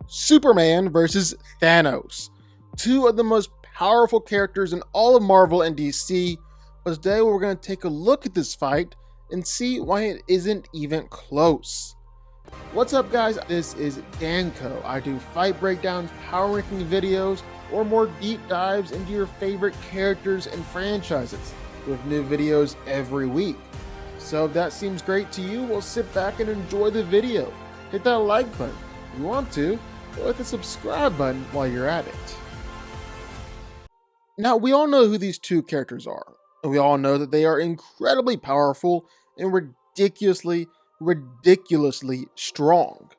Superman versus Thanos. Two of the most powerful characters in all of Marvel and DC, but today we're going to take a look at this fight and see why it isn't even close. What's up guys, this is DanCo. I do fight breakdowns, power ranking videos, or more deep dives into your favorite characters and franchises with new videos every week. So if that seems great to you, well, sit back and enjoy the video. Hit that like button if you want to, or hit the subscribe button while you're at it. Now, we all know who these two characters are, and we all know that they are incredibly powerful and ridiculously strong.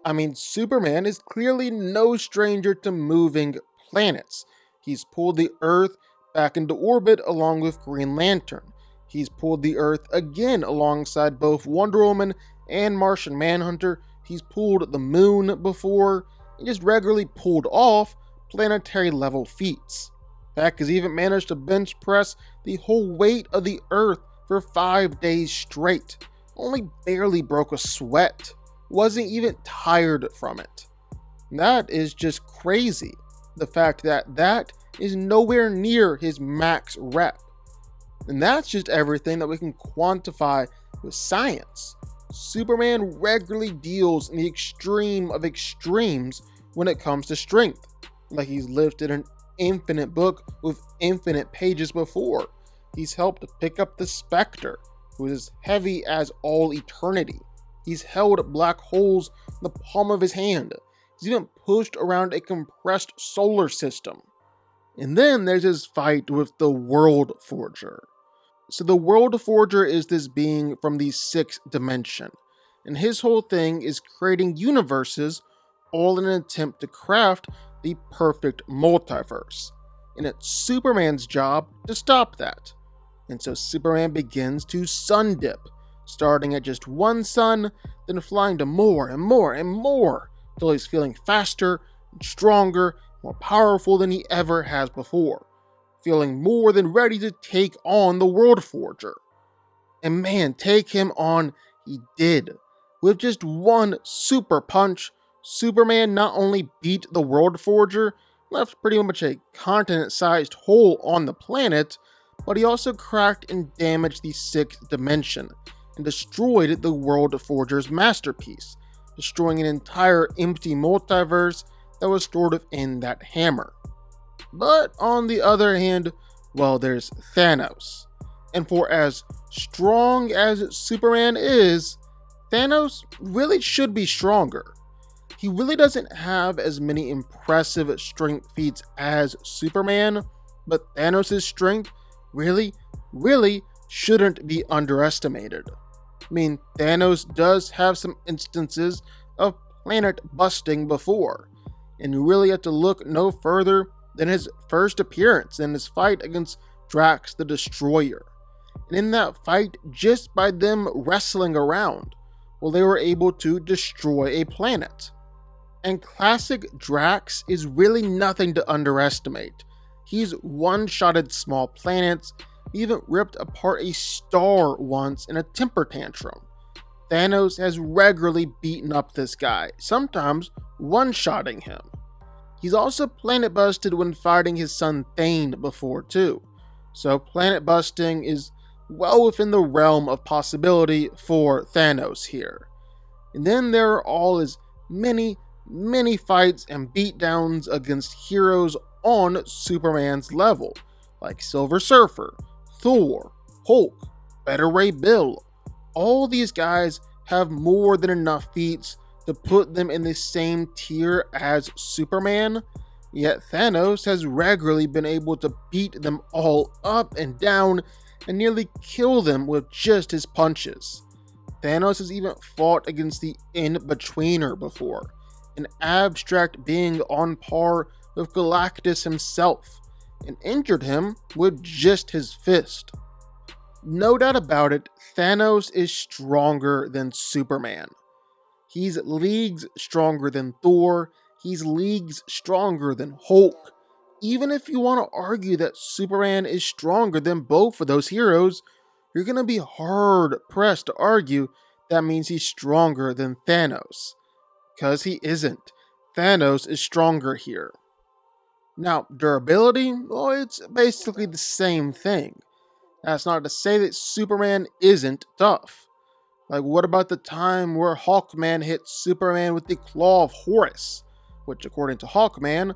I mean, Superman is clearly no stranger to moving planets. He's pulled the Earth back into orbit along with Green Lantern. He's pulled the Earth again alongside both Wonder Woman and Martian Manhunter. He's pulled the moon before, and just regularly pulled off planetary level feats. Heck, has even managed to bench press the whole weight of the Earth for 5 days straight. Only barely broke a sweat. Wasn't even tired from it. That is just crazy. The fact that that is nowhere near his max rep. And that's just everything that we can quantify with science. Superman regularly deals in the extreme of extremes when it comes to strength. Like he's lifted an infinite book with infinite pages before. He's helped pick up the Spectre, who is as heavy as all eternity. He's held black holes in the palm of his hand. He's even pushed around a compressed solar system. And then there's his fight with the World Forger. So the World Forger is this being from the 6th dimension, and his whole thing is creating universes all in an attempt to craft the perfect multiverse. And it's Superman's job to stop that. And so Superman begins to sun dip, starting at just one sun, then flying to more and more and more, until he's feeling faster, and stronger, more powerful than he ever has before. Feeling more than ready to take on the World Forger. And man, take him on he did. With just one super punch, Superman not only beat the World Forger, left pretty much a continent-sized hole on the planet, but he also cracked and damaged the 6th dimension, and destroyed the World Forger's masterpiece, destroying an entire empty multiverse that was stored within that hammer. But on the other hand, well, there's Thanos. And for as strong as Superman is, Thanos really should be stronger. He really doesn't have as many impressive strength feats as Superman, but Thanos' strength really shouldn't be underestimated. I mean, Thanos does have some instances of planet busting before, and you really have to look no further than his first appearance in his fight against Drax the Destroyer. And in that fight, just by them wrestling around, well, they were able to destroy a planet. And classic Drax is really nothing to underestimate. He's one-shotted small planets, even ripped apart a star once in a temper tantrum. Thanos has regularly beaten up this guy, sometimes one-shotting him. He's also planet busted when fighting his son Thane before too, so planet busting is well within the realm of possibility for Thanos here. And then there are all his many fights and beatdowns against heroes on Superman's level, like Silver Surfer, Thor, Hulk, Better Ray Bill. All these guys have more than enough feats to put them in the same tier as Superman, yet Thanos has regularly been able to beat them all up and down and nearly kill them with just his punches. Thanos has even fought against the In-Betweener before, an abstract being on par with Galactus himself, and injured him with just his fist. No doubt about it, Thanos is stronger than Superman. He's leagues stronger than Thor, he's leagues stronger than Hulk. Even if you want to argue that Superman is stronger than both of those heroes, you're going to be hard pressed to argue that means he's stronger than Thanos. Because he isn't. Thanos is stronger here. Now, durability, well, it's basically the same thing. That's not to say that Superman isn't tough. Like, what about the time where Hawkman hit Superman with the Claw of Horus, which, according to Hawkman,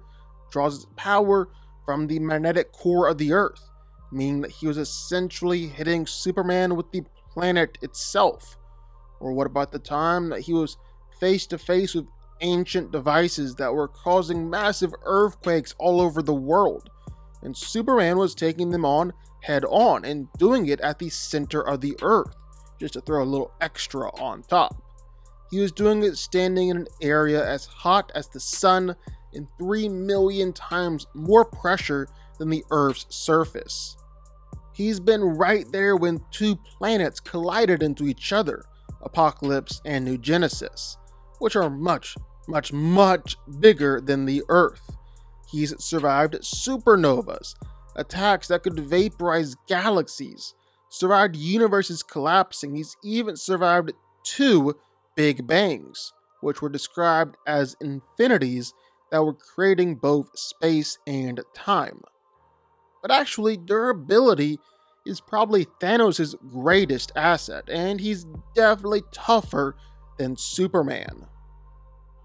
draws its power from the magnetic core of the Earth, meaning that he was essentially hitting Superman with the planet itself? Or what about the time that he was face to face with ancient devices that were causing massive earthquakes all over the world, and Superman was taking them on head on and doing it at the center of the Earth, just to throw a little extra on top. He was doing it standing in an area as hot as the sun and 3 million times more pressure than the Earth's surface. He's been right there when two planets collided into each other, Apocalypse and New Genesis, which are much bigger than the Earth. He's survived supernovas, attacks that could vaporize galaxies, survived universes collapsing. He's even survived 2 Big Bangs, which were described as infinities that were creating both space and time. But actually, durability is probably Thanos' greatest asset, and he's definitely tougher than Superman.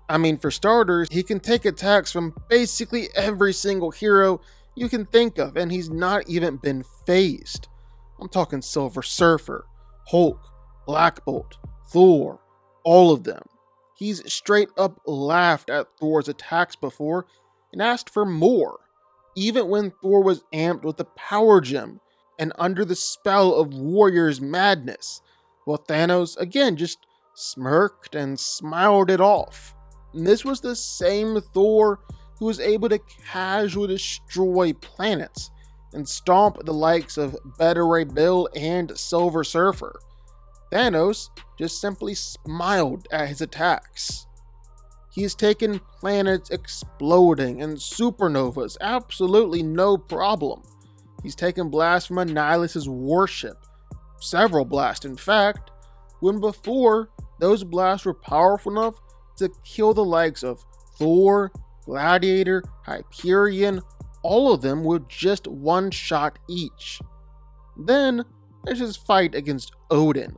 I mean, for starters, he can take attacks from basically every single hero you can think of, and he's not even been phased. I'm talking Silver Surfer, Hulk, Black Bolt, Thor, all of them. He's straight up laughed at Thor's attacks before and asked for more, even when Thor was amped with the power gem and under the spell of Warrior's madness, while Thanos again just smirked and smiled it off. And this was the same Thor who was able to casually destroy planets and stomp the likes of Beta Ray Bill and Silver Surfer. Thanos just simply smiled at his attacks. He's taken planets exploding and supernovas absolutely no problem. He's taken blasts from Annihilus' warship, several blasts in fact, when before those blasts were powerful enough to kill the likes of Thor, Gladiator, Hyperion, all of them with just one shot each. Then there's his fight against Odin,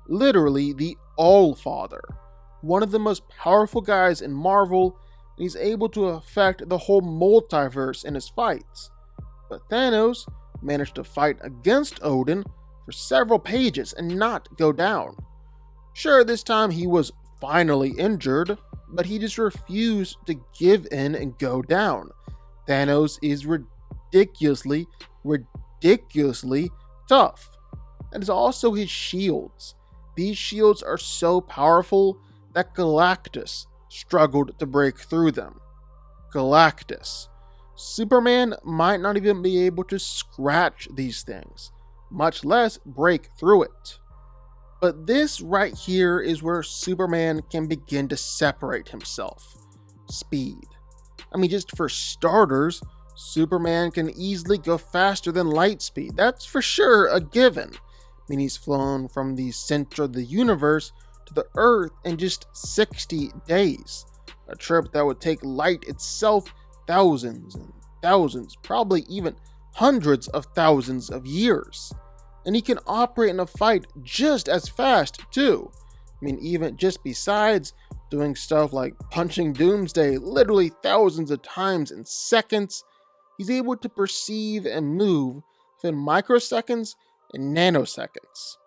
literally the All-Father, one of the most powerful guys in Marvel, and he's able to affect the whole multiverse in his fights. But Thanos managed to fight against Odin for several pages and not go down. Sure, this time he was finally injured, but he just refused to give in and go down. Thanos is ridiculously tough. And it's also his shields. These shields are so powerful that Galactus struggled to break through them. Galactus. Superman might not even be able to scratch these things, much less break through it. But this right here is where Superman can begin to separate himself. Speed. I mean, just for starters, Superman can easily go faster than light speed. That's for sure a given. I mean, he's flown from the center of the universe to the Earth in just 60 days. A trip that would take light itself thousands and thousands, probably even hundreds of thousands of years. And he can operate in a fight just as fast too. I mean, even just besides doing stuff like punching Doomsday literally thousands of times in seconds, he's able to perceive and move within microseconds and nanoseconds.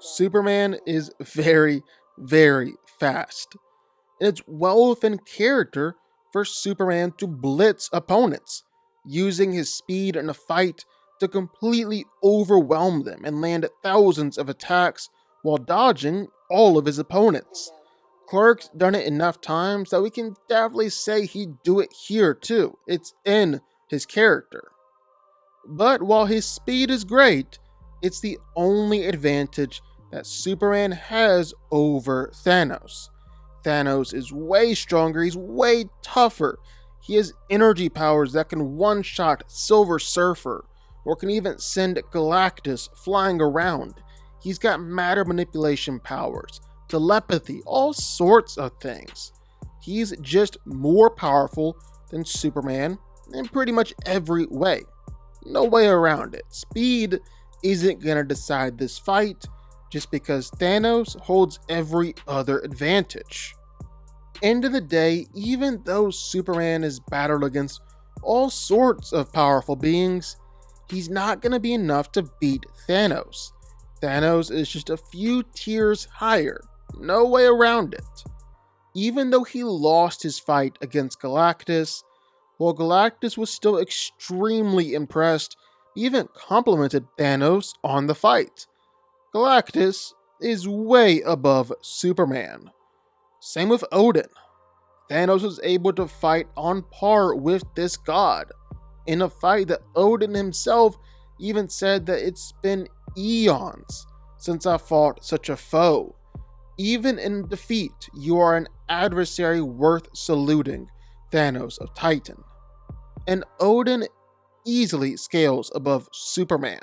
Superman is very fast. And it's well within character for Superman to blitz opponents, using his speed in a fight to completely overwhelm them and land thousands of attacks while dodging all of his opponents. Clark's done it enough times that we can definitely say he'd do it here too. It's in his character. But while his speed is great, it's the only advantage that Superman has over Thanos. Thanos is way stronger, he's way tougher. He has energy powers that can one-shot Silver Surfer, or can even send Galactus flying around. He's got matter manipulation powers, telepathy, all sorts of things. He's just more powerful than Superman in pretty much every way. No way around it. Speed isn't gonna decide this fight just because Thanos holds every other advantage. End of the day, even though Superman is battled against all sorts of powerful beings, he's not gonna be enough to beat Thanos. Thanos is just a few tiers higher. No way around it. Even though he lost his fight against Galactus, while Galactus was still extremely impressed, he even complimented Thanos on the fight. Galactus is way above Superman. Same with Odin. Thanos was able to fight on par with this god, in a fight that Odin himself even said that it's been eons since I fought such a foe. Even in defeat, you are an adversary worth saluting, Thanos of Titan. And Odin easily scales above Superman,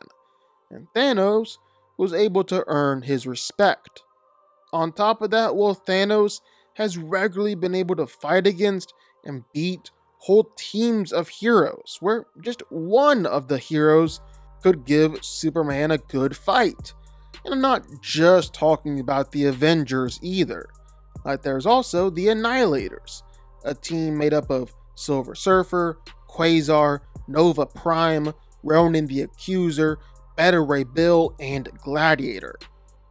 and Thanos was able to earn his respect. On top of that, while Thanos has regularly been able to fight against and beat whole teams of heroes, where just one of the heroes could give Superman a good fight. And I'm not just talking about the Avengers either. Like, there's also the Annihilators, a team made up of Silver Surfer, Quasar, Nova Prime, Ronan the Accuser, Beta Ray Bill, and Gladiator.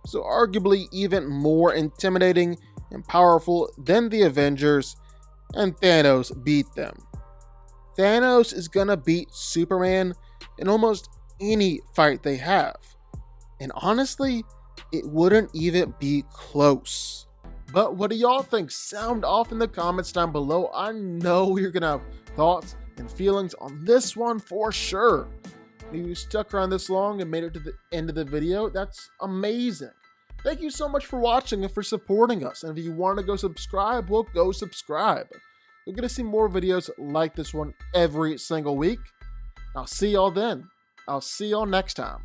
So arguably even more intimidating and powerful than the Avengers, and Thanos beat them. Thanos is gonna beat Superman in almost any fight they have. And honestly, it wouldn't even be close. But what do y'all think? Sound off in the comments down below. I know you're gonna have thoughts and feelings on this one for sure. If you stuck around this long and made it to the end of the video, that's amazing. Thank you so much for watching and for supporting us. And if you want to go subscribe, well, go subscribe. You're going to see more videos like this one every single week. I'll see y'all then. I'll see y'all next time.